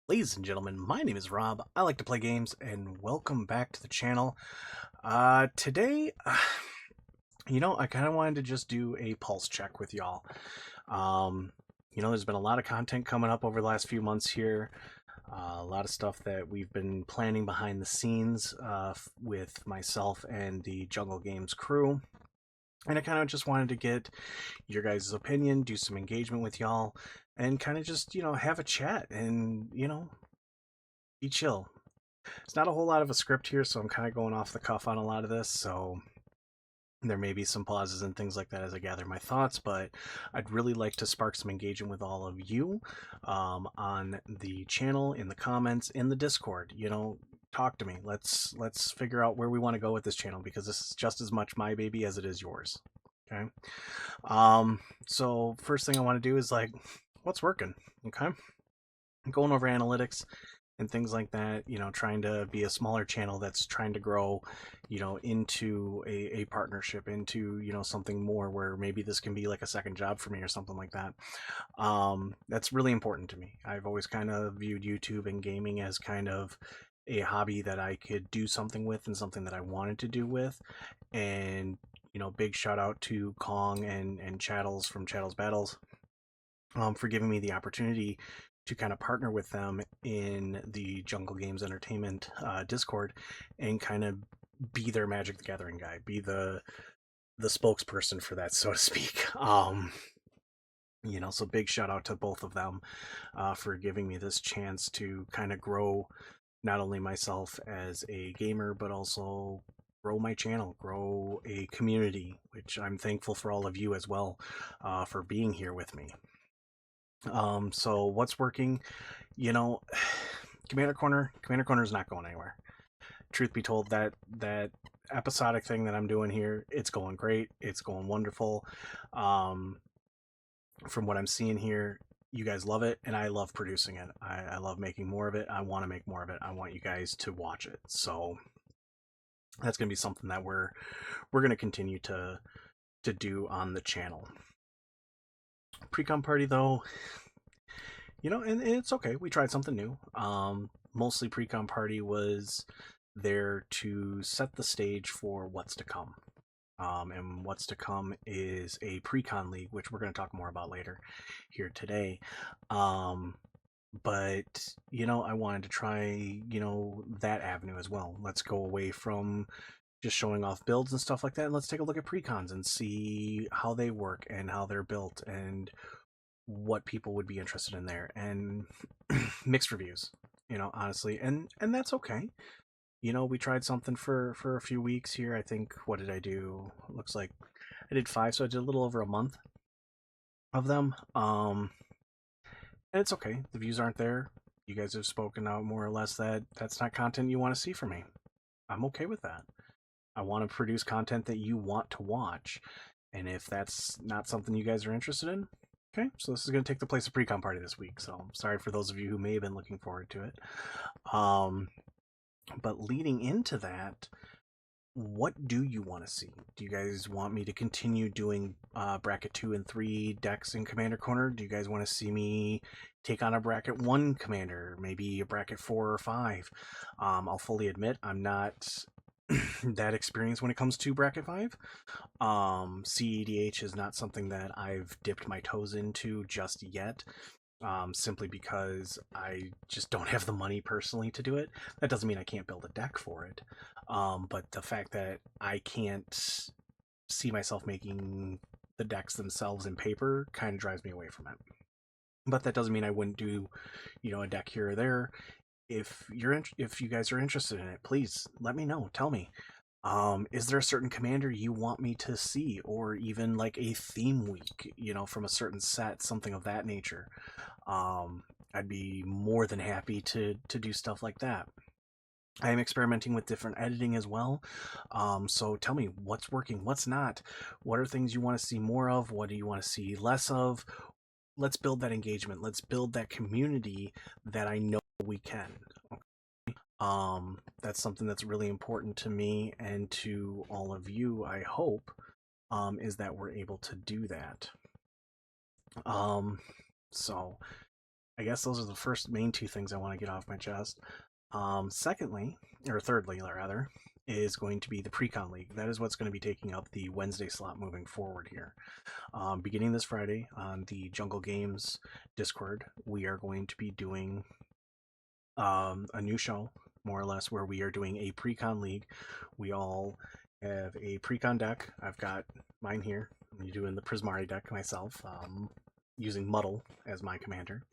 Ladies and gentlemen, my name is Rob. I like to play games, and welcome back to the channel. Today, I kind of wanted to just do a pulse check with y'all. Um, there's been a lot of content coming up over the last few months here. A lot of stuff that we've been planning behind the scenes with myself and the Jungle Games crew. And I kind of just wanted to get your guys' opinion, do some engagement with y'all, and kind of just, have a chat and, be chill. It's not a whole lot of a script here, so I'm kind of going off the cuff on a lot of this. So there may be some pauses and things like that as I gather my thoughts, but I'd really like to spark some engagement with all of you on the channel, in the comments, in the Discord. Talk to me. Let's figure out where we want to go with this channel because this is just as much my baby as it is yours. Okay. So first thing I want to do is what's working. Okay. I'm going over analytics and things like that, trying to be a smaller channel that's trying to grow, into a partnership, into, something more where maybe this can be like a second job for me or something like that. That's really important to me. I've always kind of viewed YouTube and gaming as kind of a hobby that I could do something with and something that I wanted to do with. And, big shout out to Kong and Chattels from Chattels Battles for giving me the opportunity to kind of partner with them in the Jungle Games Entertainment Discord and kind of be their Magic the Gathering guy, be the spokesperson for that, so to speak. So big shout out to both of them for giving me this chance to kind of grow not only myself as a gamer, but also grow my channel, grow a community, which I'm thankful for all of you as well for being here with me. So what's working? You know, Commander Corner is not going anywhere. Truth be told, that episodic thing that I'm doing here, it's going great. It's going wonderful. Um, from what I'm seeing here, you guys love it, and I love producing it. I love making more of it. I want to make more of it. I want you guys to watch it. So that's gonna be something that we're gonna continue to do on the channel. Pre-com party though, and it's okay. We tried something new. Mostly Precon Party was there to set the stage for what's to come. And what's to come is a Precon League, which we're going to talk more about later here today. But, I wanted to try, that avenue as well. Let's go away from just showing off builds and stuff like that. And let's take a look at precons and see how they work and how they're built and what people would be interested in there, and mixed reviews, honestly, and that's okay. We tried something for a few weeks here. I think, what did I do? Looks like I did 5, so I did a little over a month of them. And it's okay. The views aren't there. You guys have spoken out more or less that that's not content you want to see from me. I'm okay with that. I want to produce content that you want to watch, and if that's not something you guys are interested in, okay, so this is going to take the place of Precon Party this week. So sorry for those of you who may have been looking forward to it. But leading into that, what do you want to see? Do you guys want me to continue doing bracket 2 and 3 decks in Commander Corner? Do you guys want to see me take on a bracket 1 commander, maybe a bracket 4 or 5? I'll fully admit I'm not that experienced when it comes to bracket 5. CEDH is not something that I've dipped my toes into just yet. Simply because I just don't have the money personally to do it. That doesn't mean I can't build a deck for it. But the fact that I can't see myself making the decks themselves in paper kind of drives me away from it. But that doesn't mean I wouldn't do, a deck here or there. If you guys are interested in it, please let me know. Tell me. Is there a certain commander you want me to see, or even like a theme week, from a certain set, something of that nature? I'd be more than happy to do stuff like that. I am experimenting with different editing as well. So tell me what's working, what's not. What are things you want to see more of? What do you want to see less of? Let's build that engagement. Let's build that community that I know we can. That's something that's really important to me and to all of you, I hope, is that we're able to do that. So I guess those are the first main two things I want to get off my chest. Secondly, or thirdly, rather, is going to be the Precon League. That is what's going to be taking up the Wednesday slot moving forward here. Beginning this Friday on the Jungle Games Discord, we are going to be doing a new show, more or less, where we are doing a Precon League. We all have a Precon deck. I've got mine here. I'm doing the Prismari deck myself, using Muddle as my commander.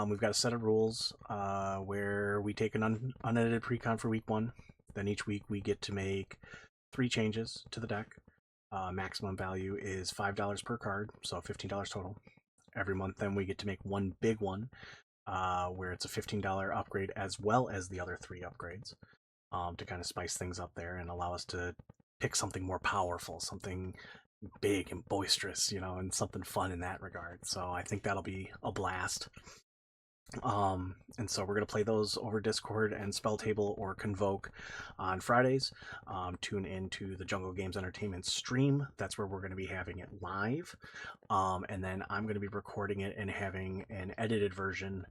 We've got a set of rules where we take an unedited Precon for week 1. Then each week we get to make 3 changes to the deck. Maximum value is $5 per card, so $15 total. Every month then we get to make one big one, where it's a $15 upgrade as well as the other 3 upgrades, to kind of spice things up there and allow us to pick something more powerful, something big and boisterous, and something fun in that regard. So I think that'll be a blast. And so we're going to play those over Discord and Spell Table or Convoke on Fridays. Tune into the Jungle Games Entertainment stream. That's where we're going to be having it live. And then I'm going to be recording it and having an edited version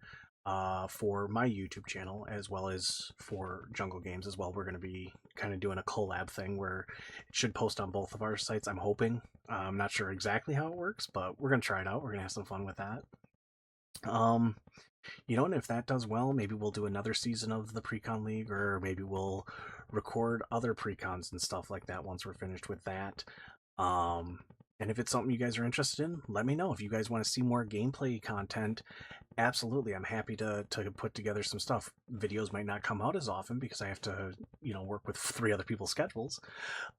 for my YouTube channel, as well as for Jungle Games as well. We're going to be kind of doing a collab thing where it should post on both of our sites, I'm hoping. I'm not sure exactly how it works, but we're going to try it out. We're going to have some fun with that. And if that does well, maybe we'll do another season of the Precon League, or maybe we'll record other Precons and stuff like that once we're finished with that. And if it's something you guys are interested in, let me know. If you guys want to see more gameplay content, absolutely, I'm happy to put together some stuff. Videos might not come out as often because I have to, work with 3 other people's schedules.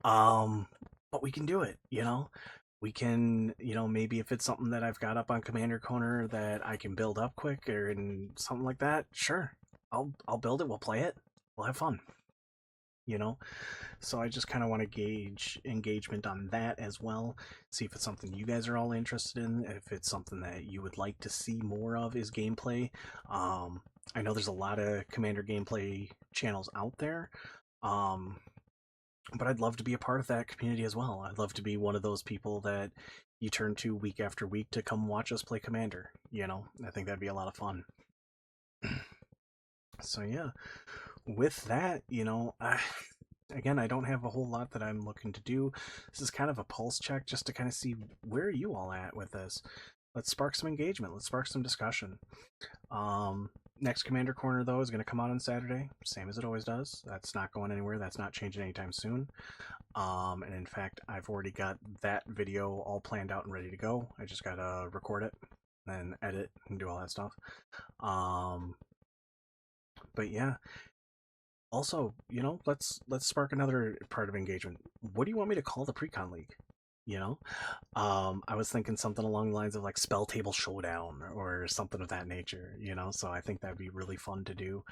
But we can do it, we can, maybe if it's something that I've got up on Commander Corner that I can build up quick or in something like that, sure, I'll build it. We'll play it. We'll have fun. So I just kind of want to gauge engagement on that as well. See if it's something you guys are all interested in. If it's something that you would like to see more of is gameplay. I know there's a lot of Commander gameplay channels out there. But I'd love to be a part of that community as well. I'd love to be one of those people that you turn to week after week to come watch us play Commander. I think that'd be a lot of fun. So yeah, with that, again, I don't have a whole lot that I'm looking to do. This is kind of a pulse check just to kind of see where are you all at with this. Let's spark some engagement. Let's spark some discussion. Next Commander Corner, though, is going to come out on Saturday, same as it always does. That's not going anywhere. That's not changing anytime soon. And in fact, I've already got that video all planned out and ready to go. I just got to record it, then edit and do all that stuff. But yeah. Also, let's spark another part of engagement. What do you want me to call the Precon League? I was thinking something along the lines of like Spell Table Showdown or something of that nature, so I think that'd be really fun to do.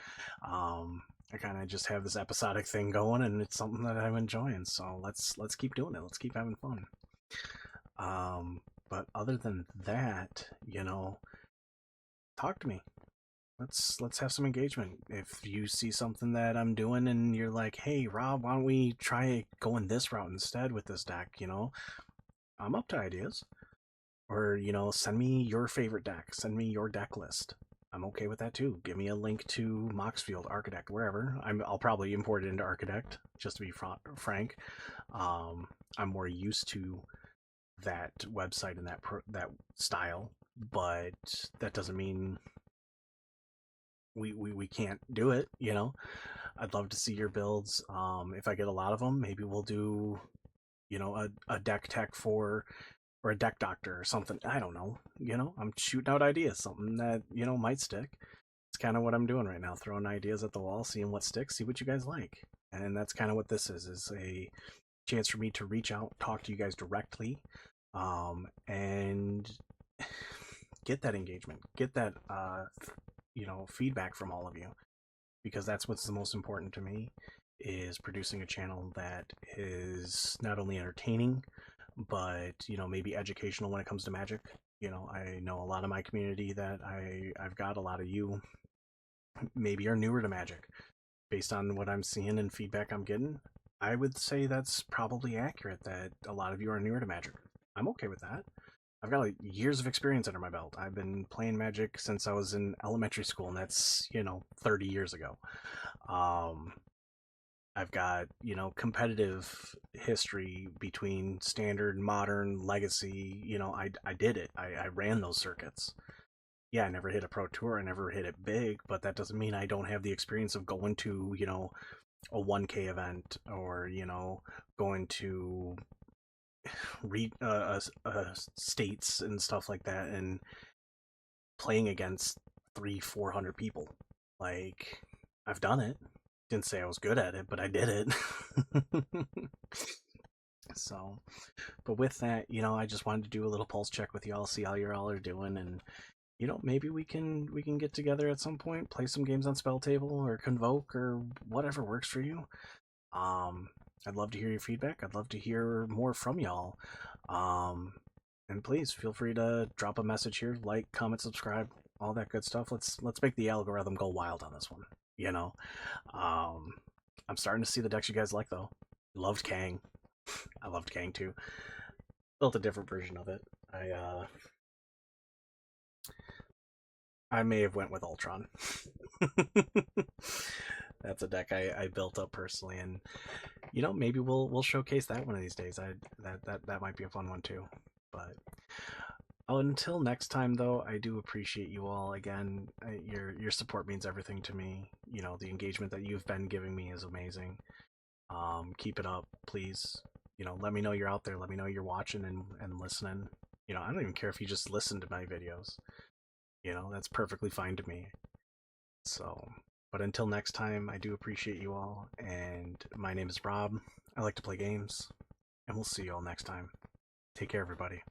I kind of just have this episodic thing going, and it's something that I'm enjoying, so let's keep doing it. Let's keep having fun. But other than that, talk to me. Let's have some engagement. If you see something that I'm doing and you're like, hey Rob, why don't we try going this route instead with this deck, I'm up to ideas. Or, send me your favorite deck. Send me your deck list. I'm okay with that too. Give me a link to Moxfield, Architect, wherever. I'll probably import it into Architect, just to be frank. I'm more used to that website and that style, but that doesn't mean we can't do it, I'd love to see your builds. If I get a lot of them, maybe we'll do a deck tech or a deck doctor or something. I don't know. I'm shooting out ideas, something that, might stick. It's kind of what I'm doing right now, throwing ideas at the wall, seeing what sticks, see what you guys like. And that's kind of what this is a chance for me to reach out, talk to you guys directly, and get that engagement, get that, feedback from all of you, because that's what's the most important to me, is producing a channel that is not only entertaining, but maybe educational when it comes to Magic. I know a lot of my community that I've got a lot of you maybe are newer to Magic. Based on what I'm seeing and feedback I'm getting, I would say that's probably accurate, that a lot of you are newer to Magic. I'm okay with that. I've got like years of experience under my belt. I've been playing Magic since I was in elementary school, and that's 30 years ago. Um, I've got competitive history between standard, modern, legacy. I did it. I ran those circuits. Yeah, I never hit a pro tour. I never hit it big, but that doesn't mean I don't have the experience of going to a 1K event, or going to states and stuff like that, and playing against 300-400 people. Like, I've done it. Didn't say I was good at it, but I did it. So, but with that, I just wanted to do a little pulse check with y'all, see how you all are doing, and maybe we can get together at some point, play some games on Spell Table or Convoke or whatever works for you. Um, I'd love to hear your feedback. I'd love to hear more from y'all. Um, and please feel free to drop a message here, like, comment, subscribe, all that good stuff. Let's make the algorithm go wild on this one. You know, um, I'm starting to see the decks you guys like though. Loved Kang. I loved Kang too. Built a different version of it. I may have went with Ultron. That's a deck I built up personally, and maybe we'll showcase that one of these days. That might be a fun one too. But until next time, though, I do appreciate you all again. Your support means everything to me. The engagement that you've been giving me is amazing. Keep it up, please. Let me know you're out there. Let me know you're watching and listening. I don't even care if you just listen to my videos. That's perfectly fine to me. So, but until next time, I do appreciate you all. And my name is Rob. I like to play games. And we'll see you all next time. Take care, everybody.